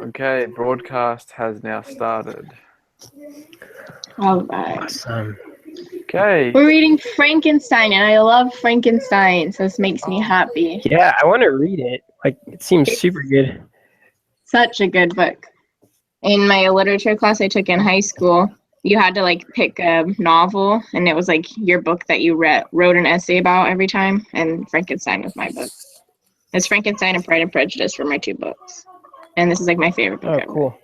Okay, broadcast has now started. All right. Awesome. Okay. We're reading Frankenstein, and I love Frankenstein, so this makes me happy. Yeah, I want to read it. Like, it seems super good. Such a good book. In my literature class I took in high school, you had to like pick a novel, and it was like your book that you wrote an essay about every time, and Frankenstein was my book. It's Frankenstein and Pride and Prejudice for my two books. And this is like my favorite book ever. Cool.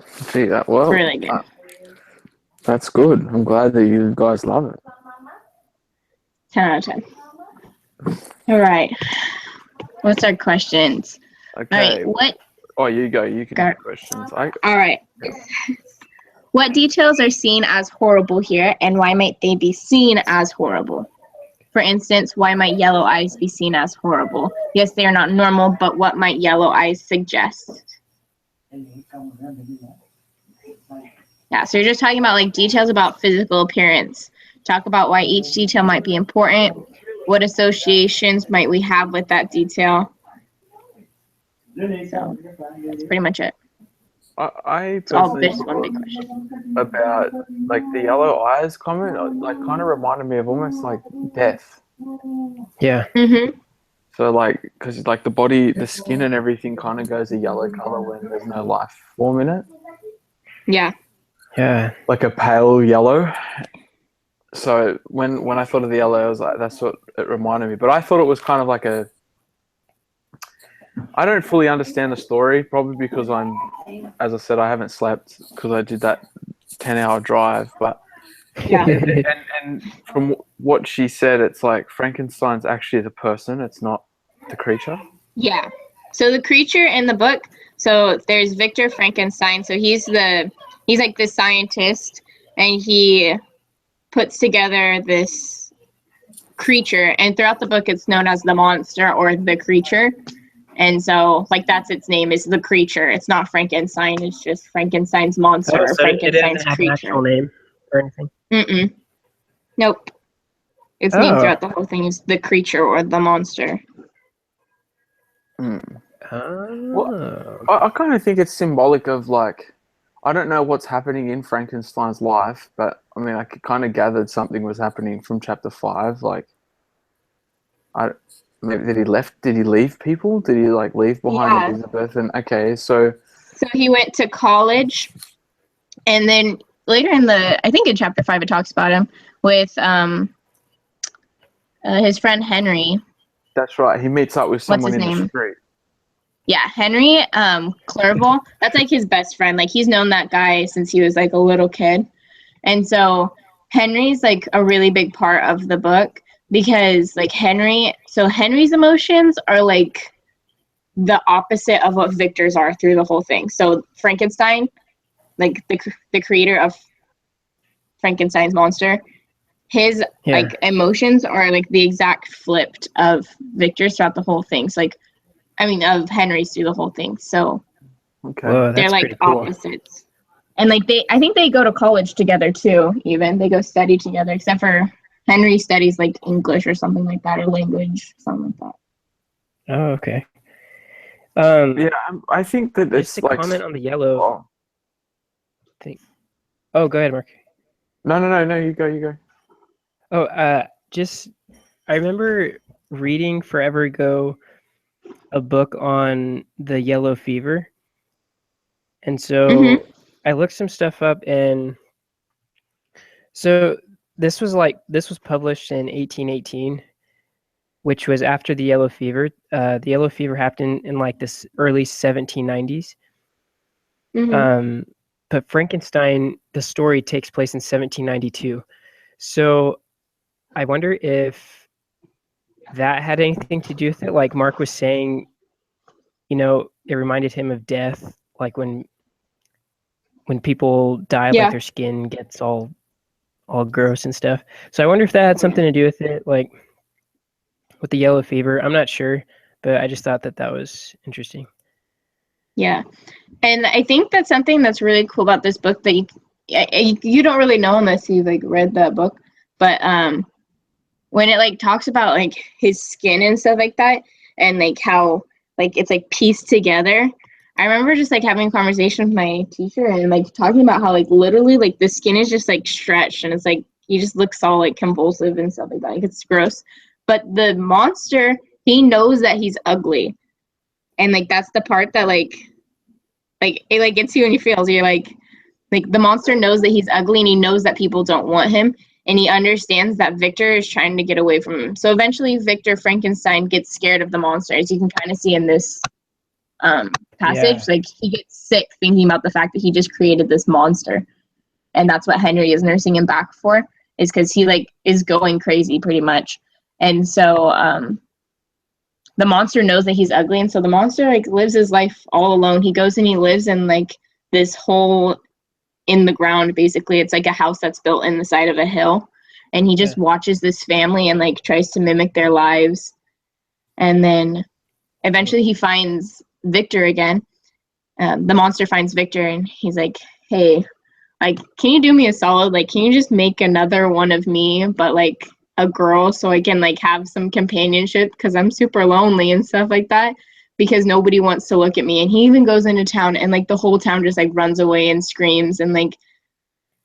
See that? Well, Really good. That's good. I'm glad that you guys love it. 10 out of 10. All right. What's our questions? Okay. All right. Oh, you go. You can ask questions. All right. What details are seen as horrible here, and why might they be seen as horrible? For instance, why might yellow eyes be seen as horrible? Yes, they are not normal, but what might yellow eyes suggest? Yeah, so you're just talking about like details about physical appearance. Talk about why each detail might be important. What associations might we have with that detail? So that's pretty much it. I all personally this one big question. About like the yellow eyes comment, like kind of reminded me of almost like death. Yeah. Mm-hmm. So like, because like the body, the skin and everything kind of goes a yellow color when there's no life form in it. Yeah. Yeah. Like a pale yellow. So when I thought of the yellow, I was like, that's what it reminded me. But I thought it was kind of like a. I don't fully understand the story, probably because as I said, I haven't slept because I did that 10-hour drive. But Yeah. and from what she said, it's like Frankenstein's actually the person; it's not the creature. Yeah. So the creature in the book. So there's Victor Frankenstein. So he's like the scientist, and he puts together this creature, and throughout the book it's known as the monster or the creature. And so like that's its name, is the creature. It's not Frankenstein, it's just Frankenstein's monster or So Frankenstein's it doesn't have an creature. actual name or anything? Nope. Its name throughout the whole thing is the creature or the monster. Well, I kind of think it's symbolic of like, I don't know what's happening in Frankenstein's life, but I mean, I kind of gathered something was happening from chapter 5. Like, maybe did he leave people? Did he like leave behind Elizabeth? And okay, so he went to college, and then later I think in chapter 5 it talks about him with his friend Henry. That's right. He meets up with someone in the street. Yeah, Henry Clerval. That's like his best friend. Like he's known that guy since he was like a little kid. And so Henry's like a really big part of the book because like Henry's emotions are like the opposite of what Victor's are through the whole thing. So Frankenstein, like the creator of Frankenstein's monster, his like emotions are like the exact flipped of Victor's throughout the whole thing. So like, I mean, of Henry's through the whole thing. So they're like opposites. And like I think they go to college together too, even. They go study together, except for Henry studies like English or something like that, or language, something like that. Oh, okay. Yeah, I think that it's just a comment on the yellow thing. Oh, go ahead, Mark. No, you go. Oh, I remember reading forever ago a book on the yellow fever. And so I looked some stuff up, and so this was published in 1818, which was after the yellow fever. The yellow fever happened in like this early 1790s. But Frankenstein, the story takes place in 1792. So I wonder if that had anything to do with it. Like Mark was saying, it reminded him of death, like when people die, like their skin gets all gross and stuff. So I wonder if that had something to do with it, like with the yellow fever. I'm not sure, but I just thought that was interesting. Yeah. And I think that's something that's really cool about this book that you don't really know unless you've like read that book. But when it like talks about like his skin and stuff like that, and like how like it's like pieced together, I remember just like having a conversation with my teacher and like talking about how like literally like the skin is just like stretched and it's like he just looks all like convulsive and stuff like that. Like it's gross. But the monster, he knows that he's ugly. And like that's the part that like it like gets you in your feels. You're like the monster knows that he's ugly and he knows that people don't want him. And he understands that Victor is trying to get away from him. So eventually Victor Frankenstein gets scared of the monster, as you can kind of see in this passage. Yeah. Like he gets sick thinking about the fact that he just created this monster. And that's what Henry is nursing him back for, is because he like is going crazy pretty much. And so the monster knows that he's ugly. And so the monster like lives his life all alone. He goes and he lives in like this hole in the ground, basically. It's like a house that's built in the side of a hill, and he just watches this family and like tries to mimic their lives. And then eventually he finds Victor again. The monster finds Victor and he's like, hey, like, can you do me a solid? Like, can you just make another one of me, but like a girl, so I can like have some companionship, because I'm super lonely and stuff like that, because nobody wants to look at me. And he even goes into town and like the whole town just like runs away and screams. And like,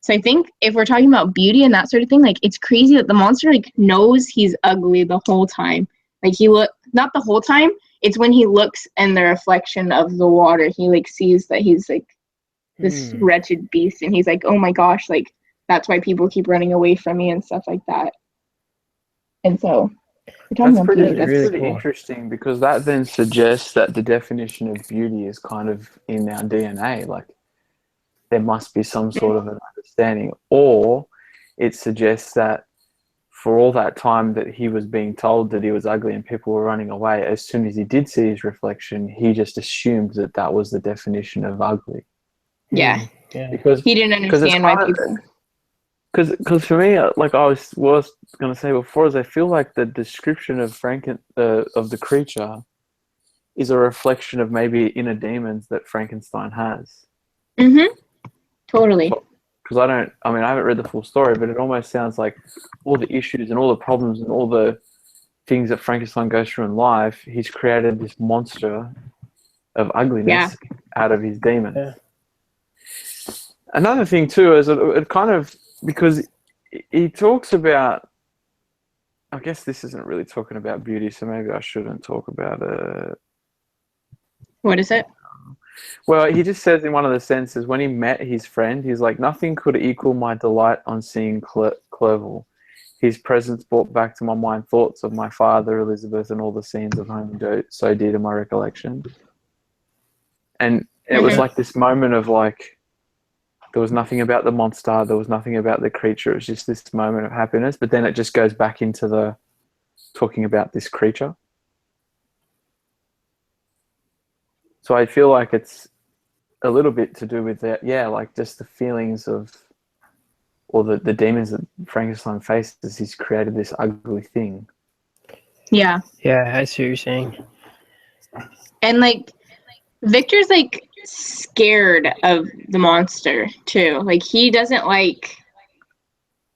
so I think if we're talking about beauty and that sort of thing, like it's crazy that the monster like knows he's ugly the whole time. Like not the whole time, it's when he looks in the reflection of the water, he like sees that he's like this wretched beast, and he's like, oh my gosh, like that's why people keep running away from me and stuff like that. And so that's pretty really cool. interesting, because that then suggests that the definition of beauty is kind of in our DNA. Like there must be some sort of an understanding, or it suggests that for all that time that he was being told that he was ugly and people were running away, as soon as he did see his reflection, he just assumed that that was the definition of ugly. Yeah. Because he didn't understand why people. Because for me, like I was going to say before, is I feel like the description of of the creature is a reflection of maybe inner demons that Frankenstein has. Mm-hmm. Totally. Because I haven't read the full story, but it almost sounds like all the issues and all the problems and all the things that Frankenstein goes through in life, he's created this monster of ugliness out of his demons. Yeah. Another thing too is it kind of, because he talks about, I guess this isn't really talking about beauty, so maybe I shouldn't talk about it. What is it? Well, he just says in one of the sentences, when he met his friend, he's like, nothing could equal my delight on seeing Clerval. His presence brought back to my mind thoughts of my father, Elizabeth, and all the scenes of home so dear to my recollection. And it was like this moment of like, there was nothing about the monster, there was nothing about the creature, it was just this moment of happiness, but then it just goes back into the talking about this creature. So I feel like it's a little bit to do with that, like just the feelings of, or the demons that Frankenstein faces. He's created this ugly thing. Yeah. Yeah, I see what you're saying. And like, Victor's like scared of the monster too. Like he doesn't like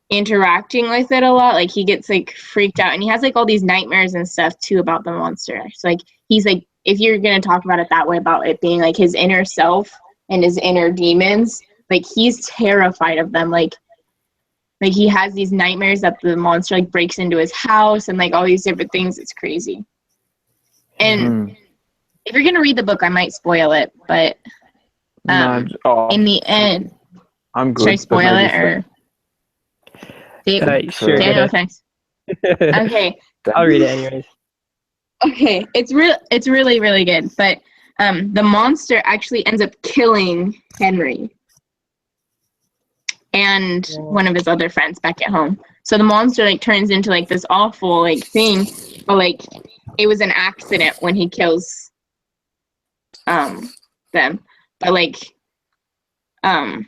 interacting with it a lot. Like he gets like freaked out, and he has like all these nightmares and stuff too about the monster. So like he's like, if you're gonna talk about it that way, about it being like his inner self and his inner demons, like he's terrified of them. Like he has these nightmares that the monster like breaks into his house and like all these different things. It's crazy. And if you're gonna read the book, I might spoil it, but in the end, I'm good. Should I spoil it or? Sure. Daniel, thanks. Okay. I'll read it anyways. Okay, it's really really good, but the monster actually ends up killing Henry and one of his other friends back at home. So the monster like turns into like this awful like thing, but like it was an accident when he kills them. But like and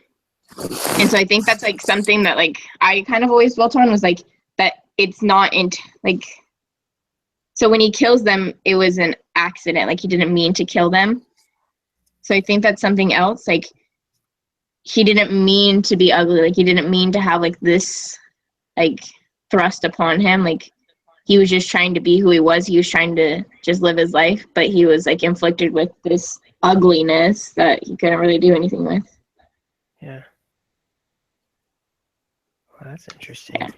so I think that's like something that like I kind of always dwelt on, was like that it's not in like, so when he kills them, it was an accident. Like he didn't mean to kill them. So I think that's something else. Like he didn't mean to be ugly. Like he didn't mean to have like this like thrust upon him. Like he was just trying to be who he was. He was trying to just live his life, but he was like inflicted with this ugliness that he couldn't really do anything with. Yeah. Well, that's interesting.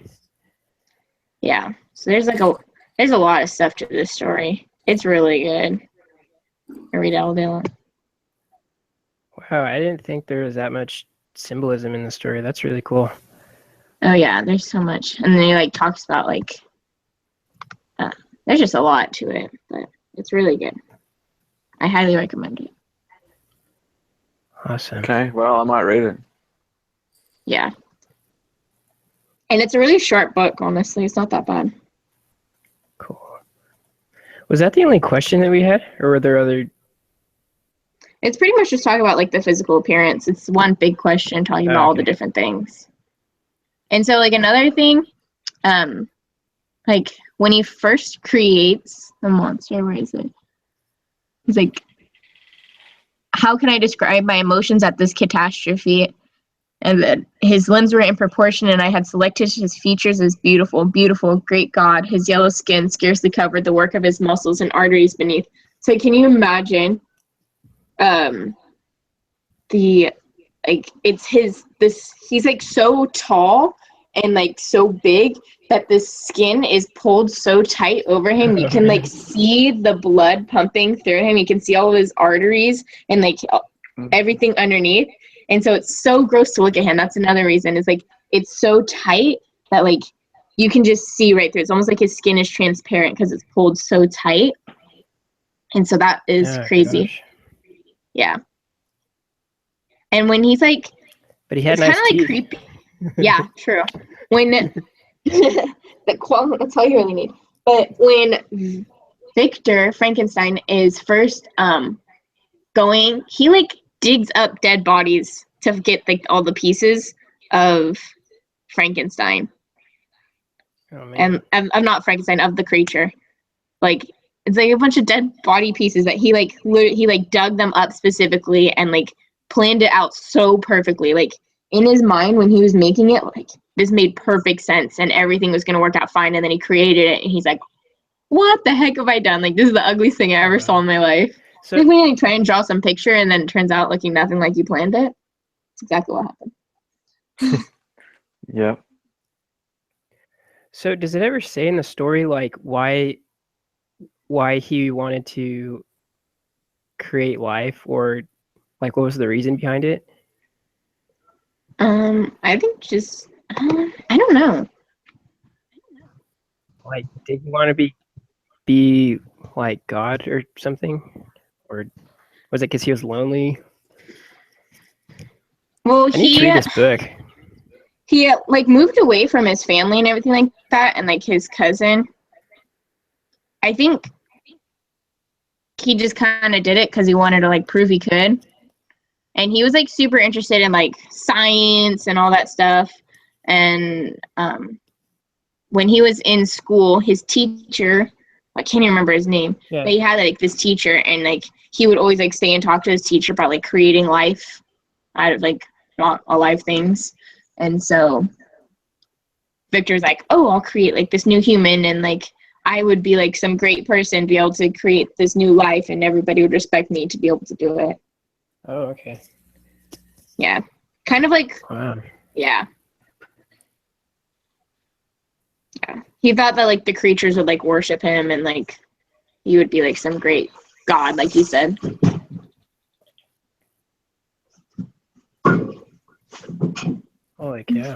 Yeah. So there's a lot of stuff to this story. It's really good. I read it all day long. Wow, I didn't think there was that much symbolism in the story. That's really cool. Oh yeah, there's so much, and then he like talks about like there's just a lot to it, but it's really good. I highly recommend it. Awesome. Okay, well, I might read it. Yeah. And it's a really short book, honestly. It's not that bad. Cool. Was that the only question that we had, or were there other? It's pretty much just talking about like the physical appearance. It's one big question talking about all the different things. And so like another thing, like when he first creates the monster, where is it? He's like, how can I describe my emotions at this catastrophe? And that his limbs were in proportion, and I had selected his features as beautiful, beautiful, great God. His yellow skin scarcely covered the work of his muscles and arteries beneath. So can you imagine he's like so tall and like so big that the skin is pulled so tight over him. You can like see the blood pumping through him. You can see all of his arteries and like everything underneath. And so it's so gross to look at him. That's another reason, is like it's so tight that like you can just see right through. It's almost like his skin is transparent because it's pulled so tight. And so that is crazy. Gosh. Yeah. And when he's like, but he had it's nice kind of like teeth. creepy. Yeah, true. When that's all you really need. But when Victor Frankenstein is first going, he like digs up dead bodies to get like all the pieces of Frankenstein. Oh, man. And I'm not Frankenstein, of the creature. Like it's like a bunch of dead body pieces that he dug them up specifically and like planned it out so perfectly. Like in his mind when he was making it, like this made perfect sense and everything was gonna work out fine. And then he created it and he's like, what the heck have I done? Like this is the ugliest thing I ever saw in my life. So like when you like, try and draw some picture and then it turns out looking nothing like you planned it. That's exactly what happened. Yep. So does it ever say in the story like why he wanted to create life, or like what was the reason behind it? I think just I don't know. Like, did he want to be like God or something, or was it because he was lonely? Well, I need to read this book. He like moved away from his family and everything like that, and like his cousin. I think he just kind of did it because he wanted to like prove he could. And he was like super interested in like science and all that stuff. And when he was in school, his teacher, I can't even remember his name, but he had like this teacher, and like he would always like stay and talk to his teacher about like creating life out of like not alive things. And so Victor's like, oh, I'll create like this new human, and like I would be like some great person, be able to create this new life, and everybody would respect me to be able to do it. Oh, okay. Yeah. Kind of like, wow. Yeah. Yeah. He thought that like the creatures would like worship him, and like he would be like some great god, like he said. Holy cow.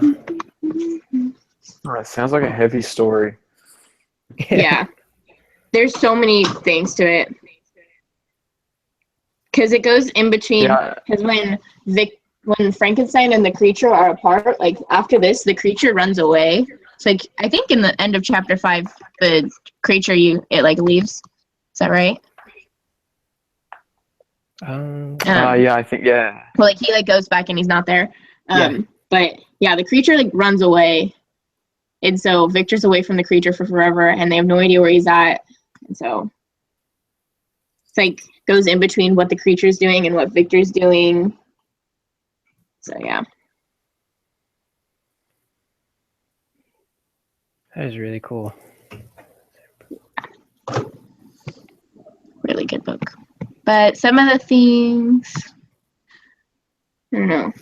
All right, sounds like a heavy story. Yeah. There's so many things to it. Because it goes in between. Because when Frankenstein and the creature are apart, like after this, the creature runs away. It's like I think in the end of chapter 5, the creature it like leaves. Is that right? Yeah, I think Well, like he like goes back and he's not there. But yeah, the creature like runs away, and so Victor's away from the creature for forever, and they have no idea where he's at. And so it's like goes in between what the creature's doing and what Victor's doing. So yeah. That is really cool. Really good book. But some of the things, I don't know.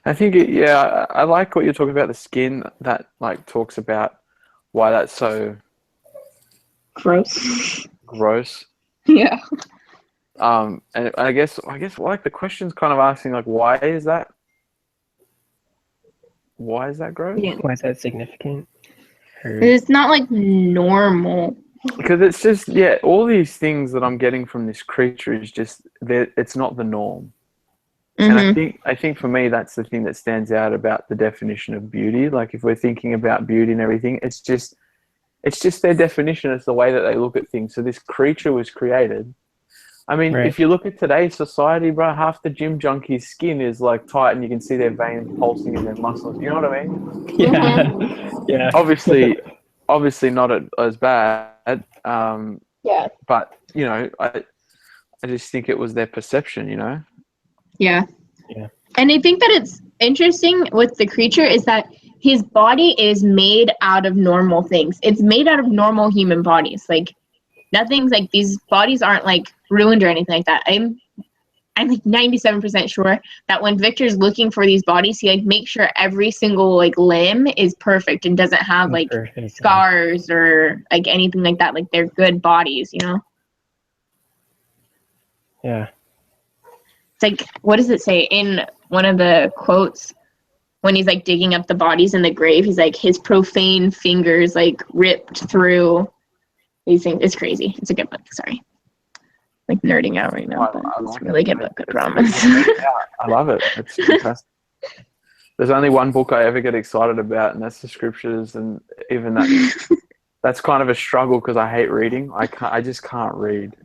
I think, I like what you're talking about, the skin, that like talks about why that's so Gross. gross. Yeah. And I guess like the question's kind of asking like, why is that gross? Yeah. Why is that significant? Or, It's not like normal. Because it's just, all these things that I'm getting from this creature is just it's not the norm. And I think for me, that's the thing that stands out about the definition of beauty. Like if we're thinking about beauty and everything, it's just their definition. It's the way that they look at things. So this creature was created. I mean, Right. if you look at today's society, bro, half the gym junkies' skin is like tight, and you can see their veins pulsing in their muscles. You know what I mean? Yeah. Yeah. Obviously not as bad. Yeah. But I just think it was their perception. Yeah. Yeah. And I think that it's interesting with the creature is that his body is made out of normal things. It's made out of normal human bodies. Like nothing's like these bodies aren't like ruined or anything like that. I'm like 97% sure that when Victor's looking for these bodies, he like makes sure every single like limb is perfect and doesn't have like Perfect, scars or like anything like that. Like they're good bodies, Yeah. It's like, what does it say in one of the quotes when he's like digging up the bodies in the grave? He's like, his profane fingers like ripped through these things. It's crazy. It's a good book. Sorry. Like nerding out right now, but it's a really good book, I promise. Yeah, I love it. It's fantastic. There's only one book I ever get excited about, and that's the scriptures. And even that's kind of a struggle because I hate reading. I just can't read.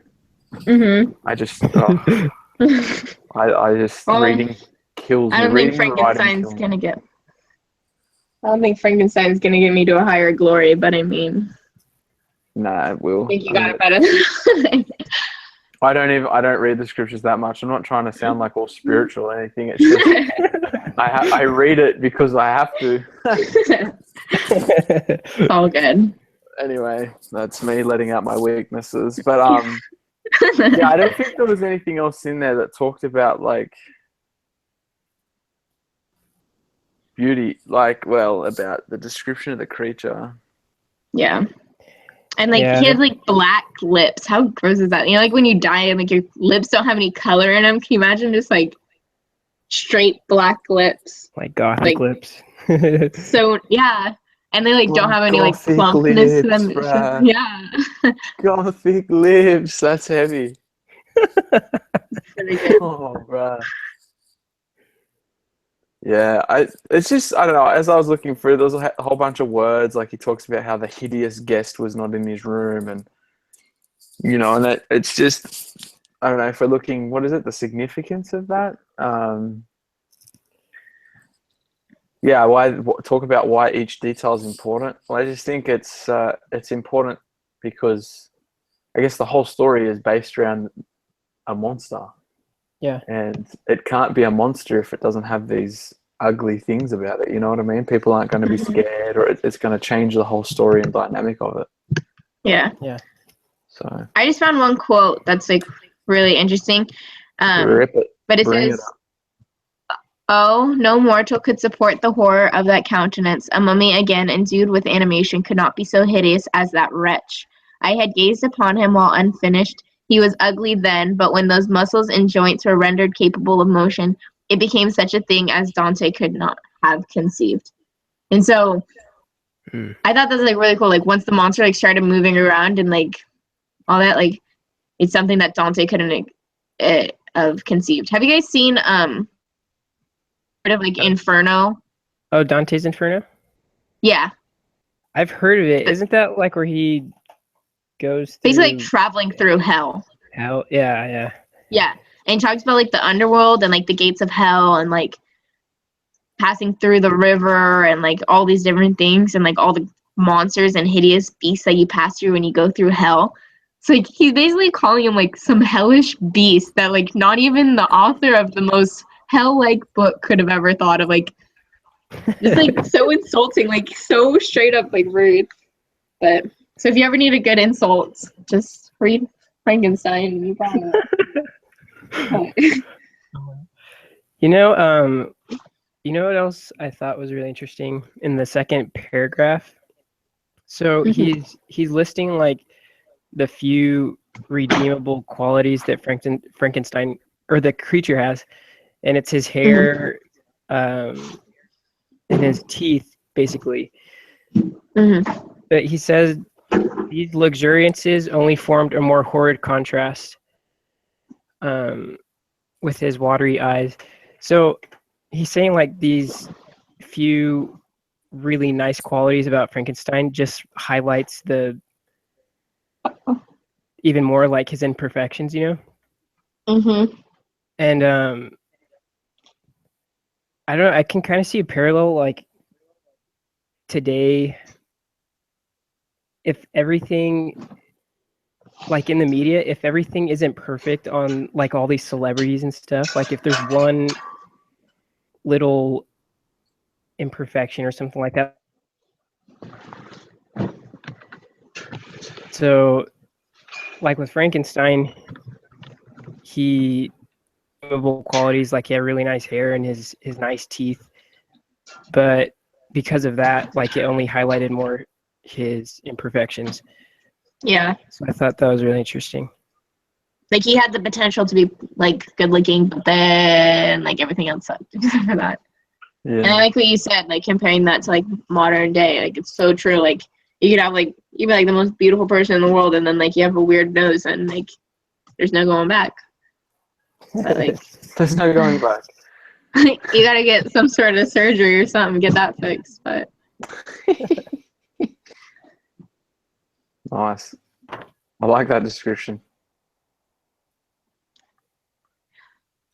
I just, I just Well, reading kills me. I don't think Frankenstein's gonna get me to a higher glory, but I mean, Nah, it will. I think you got it better than I don't read the scriptures that much. I'm not trying to sound like all spiritual or anything. It's just I read it because I have to. all good. Anyway, that's me letting out my weaknesses. But I don't think there was anything else in there that talked about like beauty, like about the description of the creature. Yeah. And like he has like black lips. How gross is that? Like when you die and like your lips don't have any color in them. Can you imagine just like straight black lips? Like gothic lips. So yeah. And they like don't have any like plumpness to them. Bruh. Yeah. Gothic lips. That's heavy. Really good. Oh, bruh. Yeah, it's just, I don't know, as I was looking through, there was a whole bunch of words, like he talks about how the hideous guest was not in his room, and, and that it's just, I don't know, if we're looking, what is it, the significance of that? Talk about why each detail is important. Well, I just think it's important because I guess the whole story is based around a monster. Yeah. And it can't be a monster if it doesn't have these ugly things about it. You know what I mean? People aren't going to be scared, or it's going to change the whole story and dynamic of it. Yeah. Yeah. So I just found one quote that's like really interesting. rip it. But it Bring says, "Oh, no mortal could support the horror of that countenance. A mummy again endued with animation could not be so hideous as that wretch. I had gazed upon him while unfinished. He was ugly then, but when those muscles and joints were rendered capable of motion, it became such a thing as Dante could not have conceived." And so I thought that was like really cool. Like once the monster like started moving around and like all that, like it's something that Dante couldn't have conceived. Have you guys seen heard of like Inferno? Oh, Dante's Inferno? Yeah. I've heard of it. Isn't that like where he goes through basically like traveling through hell? Hell? Yeah. Yeah. And talks about like the underworld and like the gates of hell and like passing through the river and like all these different things and like all the monsters and hideous beasts that you pass through when you go through hell. So like he's basically calling him like some hellish beast that like not even the author of the most hell-like book could have ever thought of. Like just like so insulting, like so straight up like rude. But So if you ever need a good insult, just read Frankenstein and you got it. You know what else I thought was really interesting in the second paragraph? So he's listing like the few redeemable qualities that Frankenstein or the creature has, and it's his hair, and his teeth, basically. But he says these luxuriances only formed a more horrid contrast with his watery eyes. So he's saying like these few really nice qualities about Frankenstein just highlights the even more like his imperfections, And I don't know, I can kind of see a parallel like today, if everything like in the media, if everything isn't perfect on like all these celebrities and stuff, like if there's one little imperfection or something like that. So like with Frankenstein, he qualities, like he had really nice hair and his nice teeth, but because of that, like it only highlighted more his imperfections. Yeah. So I thought that was really interesting. Like he had the potential to be like good looking, but then like everything else sucked except for that. Yeah. And I like what you said, like comparing that to like modern day. Like it's so true. Like you could have like you be like the most beautiful person in the world, and then like you have a weird nose, and like there's no going back. But like there's no going back. you gotta get some sort of surgery or something, get that fixed. But Nice. I like that description.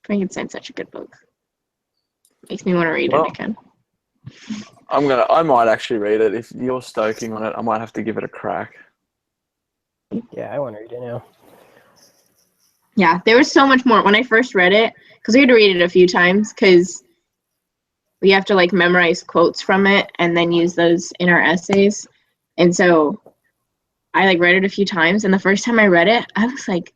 Frankenstein's such a good book. Makes me want to read it again. I might actually read it. If you're stoking on it, I might have to give it a crack. Yeah, I want to read it now. Yeah, there was so much more when I first read it, because we had to read it a few times because we have to like memorize quotes from it and then use those in our essays. And so I like read it a few times, and the first time I read it, I was like,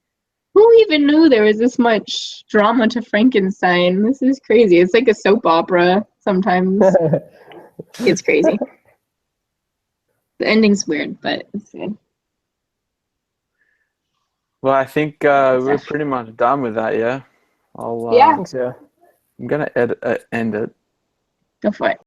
who even knew there was this much drama to Frankenstein? This is crazy. It's like a soap opera sometimes. It's crazy. The ending's weird, but it's good. Well, I think we're pretty much done with that, yeah? I think so. I'm going to end it. Go for it.